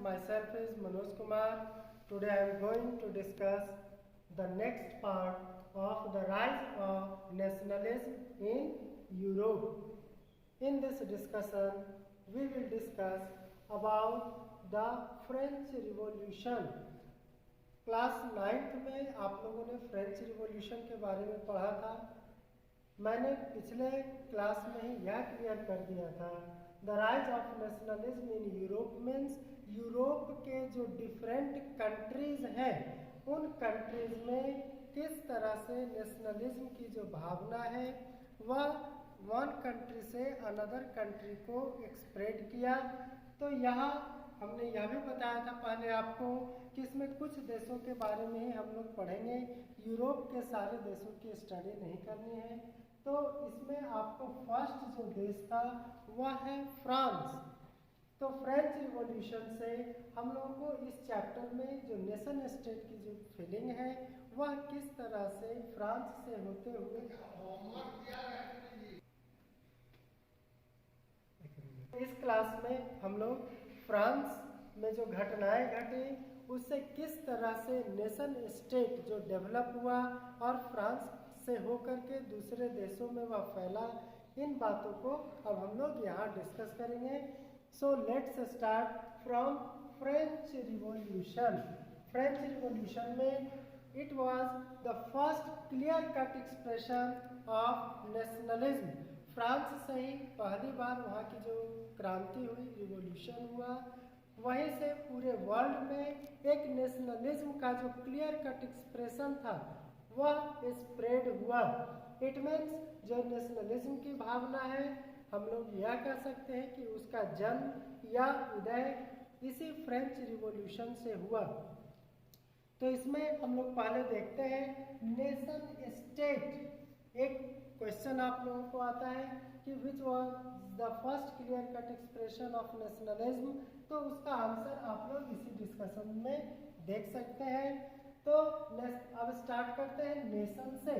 myself is Manoj Kumar. Today I am going to discuss the next part of the rise of nationalism in Europe. In this discussion, we will discuss about the French Revolution. Class 9th में आप लोगों ने French revolution के बारे में पढ़ा था। मैंने पिछले क्लास में ही यह क्लियर कर दिया था, the rise of nationalism in Europe means Europe के जो डिफरेंट कंट्रीज हैं उन कंट्रीज में किस तरह से नेशनलिज्म की जो भावना है वह वन कंट्री से अनदर कंट्री को एक्सप्रेड किया। तो यहाँ हमने यह भी बताया था पहले आपको कि इसमें कुछ देशों के बारे में ही हम लोग पढ़ेंगे, यूरोप के सारे देशों की स्टडी नहीं करनी है। तो इसमें आपको फर्स्ट जो देश था वह है फ्रांस। तो फ्रेंच रिवॉल्यूशन से हम लोगों को इस चैप्टर में जो नेशन स्टेट की जो फीलिंग है वह किस तरह से फ्रांस से होते हुए इस क्लास में हम लोग फ्रांस में जो घटनाएं घटी उससे किस तरह से नेशन स्टेट जो डेवलप हुआ और फ्रांस से होकर के दूसरे देशों में वह फैला, इन बातों को अब हम लोग यहाँ डिस्कस करेंगे। So let's start from French revolution. French revolution में it was the first clear cut expression of nationalism. France से ही पहली बार वहाँ की जो क्रांति हुई, रिवॉल्यूशन हुआ, वहीं से पूरे वर्ल्ड में एक नेशनलिज्म का जो क्लियर कट एक्सप्रेशन था वह स्प्रेड हुआ। इट मीन्स जो नेशनलिज्म की भावना है हम लोग यह कह सकते हैं कि उसका जन्म या उदय इसी फ्रेंच रिवॉल्यूशन से हुआ। तो इसमें हम लोग पहले देखते हैं नेशन स्टेट। एक क्वेश्चन आप लोगों को आता है कि which was the first clear cut expression of nationalism, तो उसका आंसर आप लोग इसी डिस्कशन में देख सकते हैं। तो अब स्टार्ट करते हैं नेशन से।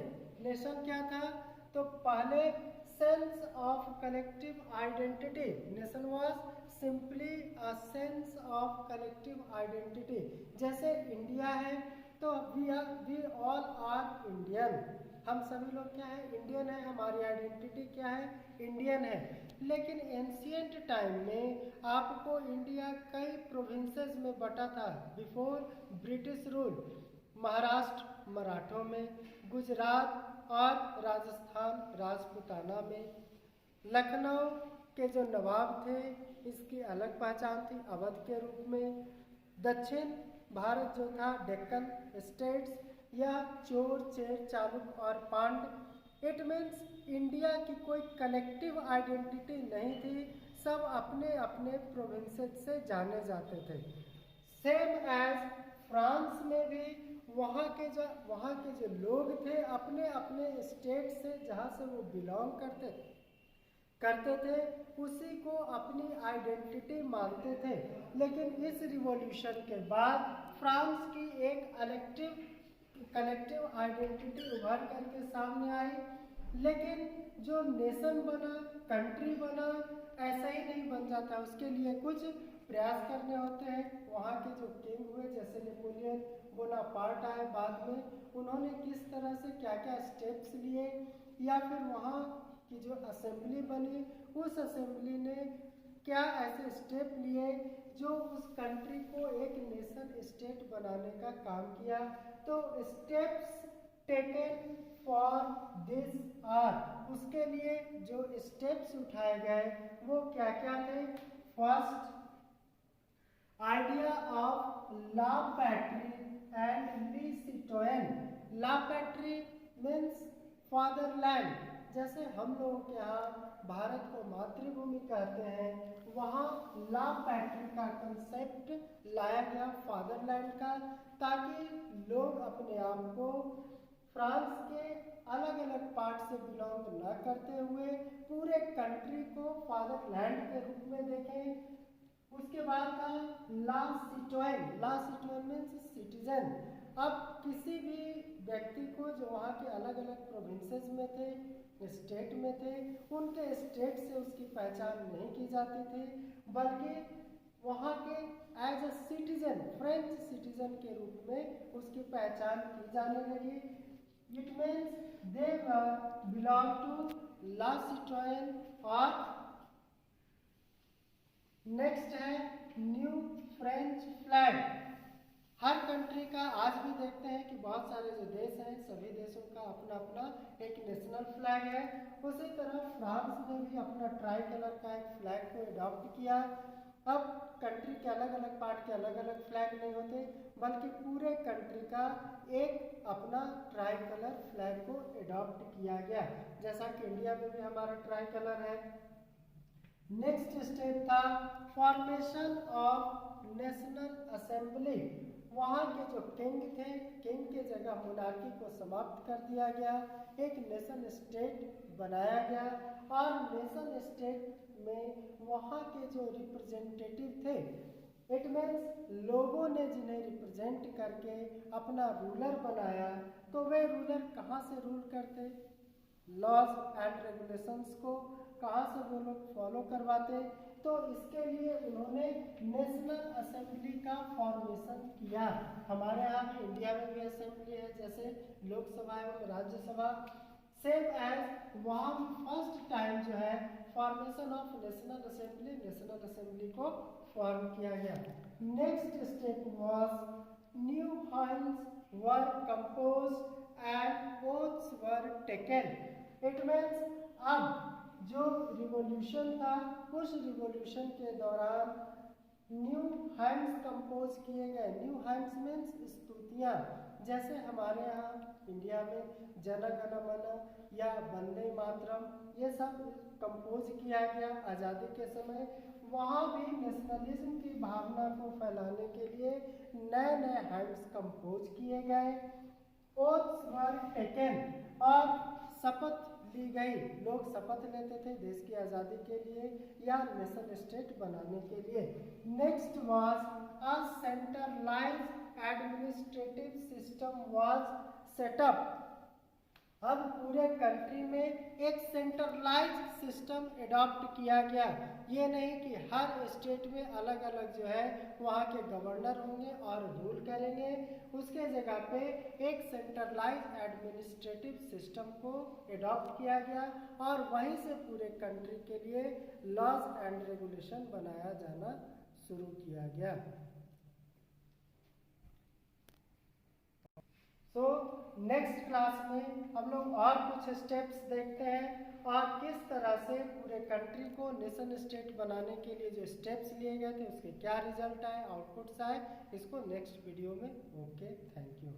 नेशन क्या था? तो पहले sense of collective identity. Nation was simply a sense of collective identity. जैसे इंडिया है तो वी ऑल आर इंडियन, हम सभी लोग क्या है? इंडियन है, हमारी आइडेंटिटी क्या है? इंडियन है। लेकिन एंशिएंट टाइम में आपको इंडिया कई प्रोविंसेस में बटा था बिफोर ब्रिटिश रूल। महाराष्ट्र मराठों में, गुजरात और राजस्थान राजपूताना में, लखनऊ के जो नवाब थे इसकी अलग पहचान थी अवध के रूप में, दक्षिण भारत जो था डेक्कन स्टेट्स या चोर चेर चालुक और पांड। इट मीन्स इंडिया की कोई कलेक्टिव आइडेंटिटी नहीं थी, सब अपने अपने प्रोविंसेस से जाने जाते थे। सेम एज फ्रांस में भी वहाँ के जो लोग थे अपने अपने स्टेट से जहाँ से वो बिलोंग करते थे उसी को अपनी आइडेंटिटी मानते थे। लेकिन इस रिवॉल्यूशन के बाद फ्रांस की एक कलेक्टिव आइडेंटिटी उभर करके सामने आई। लेकिन जो नेशन बना, कंट्री बना, ऐसा ही नहीं बन जाता, उसके लिए कुछ प्रयास करने होते हैं। वहाँ के जो किंग हुए जैसे नेपोलियन बोनापार्ट आए बाद में, उन्होंने किस तरह से क्या क्या स्टेप्स लिए, या फिर वहाँ की जो असेंबली बनी उस असेंबली ने क्या ऐसे स्टेप लिए जो उस कंट्री को एक नेशन स्टेट बनाने का काम किया। तो steps taken for this are, उसके लिए जो स्टेप्स उठाए गए वो क्या क्या थे? First, idea of la patrie and le citoyen. La patrie means fatherland. जैसे हम लोग के यहाँ भारत को मातृभूमि कहते हैं, वहाँ ला पैट्री का कंसेप्ट लाया गया फादरलैंड का, ताकि लोग अपने आप को फ्रांस के अलग अलग पार्ट से बिलोंग न करते हुए पूरे कंट्री को फादरलैंड के रूप में देखें। उसके बाद था ला सिटोयन। ला सिटोयन मीन्स सिटीजन। अब किसी भी व्यक्ति को जो वहाँ के अलग अलग प्रोविंसेस में थे, स्टेट में थे, उनके स्टेट से उसकी पहचान नहीं की जाती थी, बल्कि वहाँ के as a citizen, French citizen के रूप में उसकी पहचान की जाने लगी। It means they belong to la citoyen. और नेक्स्ट है न्यू फ्रेंच फ्लैग। हर कंट्री का आज भी देखते हैं कि बहुत सारे जो देश हैं सभी देशों का अपना अपना एक नेशनल फ्लैग है। उसी तरह फ्रांस ने भी अपना ट्राई कलर का एक फ्लैग को अडॉप्ट किया। अब कंट्री के अलग अलग पार्ट के अलग अलग फ्लैग नहीं होते, बल्कि पूरे कंट्री का एक अपना ट्राई कलर फ्लैग को अडॉप्ट किया गया, जैसा कि इंडिया में भी हमारा ट्राई कलर है। नेक्स्ट स्टेप था फॉर्मेशन ऑफ नेशनल असेंबली। वहाँ के जो किंग थे, किंग के जगह मोनार्की को समाप्त कर दिया गया, एक नेशन स्टेट बनाया गया। और नेशन स्टेट में वहाँ के जो रिप्रेजेंटेटिव थे, इट मीन्स लोगों ने जिन्हें रिप्रेजेंट करके अपना रूलर बनाया, तो वे रूलर कहाँ से रूल करते, लॉज एंड रेगुलेशंस को कहाँ से वो लोग फॉलो करवाते। तो इसके लिए उन्होंने नेशनल असेंबली का फॉर्मेशन किया। हमारे यहाँ भी इंडिया में भी असेंबली है, जैसे लोकसभा एवं राज्यसभा, सेम एज वहाँ भी फर्स्ट टाइम जो है फॉर्मेशन ऑफ नेशनल असेंबली को फॉर्म किया गया। Next step was new house were composed and oaths were taken. It means अब जो रिवॉल्यूशन था, उस रिवॉल्यूशन के दौरान न्यू हाइम्स कंपोज किए गए। न्यू हाइम्स मीन्स स्तुतियाँ, जैसे हमारे यहाँ इंडिया में जन गण मन या वंदे मातरम, ये सब कंपोज किया गया आज़ादी के समय। वहाँ भी नेशनलिज्म की भावना को फैलाने के लिए नए नए हाइम्स कंपोज किए गए। ओथ्स वर टेकन, और शपथ ली गई। लोग शपथ लेते थे देश की आज़ादी के लिए या नेशन स्टेट बनाने के लिए। Next was a centralised administrative system was setup. अब पूरे कंट्री में एक सेंट्रलाइज्ड सिस्टम अडॉप्ट किया गया। ये नहीं कि हर स्टेट में अलग अलग जो है वहाँ के गवर्नर होंगे और रूल करेंगे, उसके जगह पे एक सेंट्रलाइज्ड एडमिनिस्ट्रेटिव सिस्टम को अडॉप्ट किया गया और वहीं से पूरे कंट्री के लिए लॉज एंड रेगुलेशन बनाया जाना शुरू किया गया। सो नेक्स्ट क्लास में हम लोग और कुछ स्टेप्स देखते हैं और किस तरह से पूरे कंट्री को नेशन स्टेट बनाने के लिए जो स्टेप्स लिए गए थे उसके क्या रिजल्ट आए, आउटपुट्स आए, इसको नेक्स्ट वीडियो में। Okay, thank you.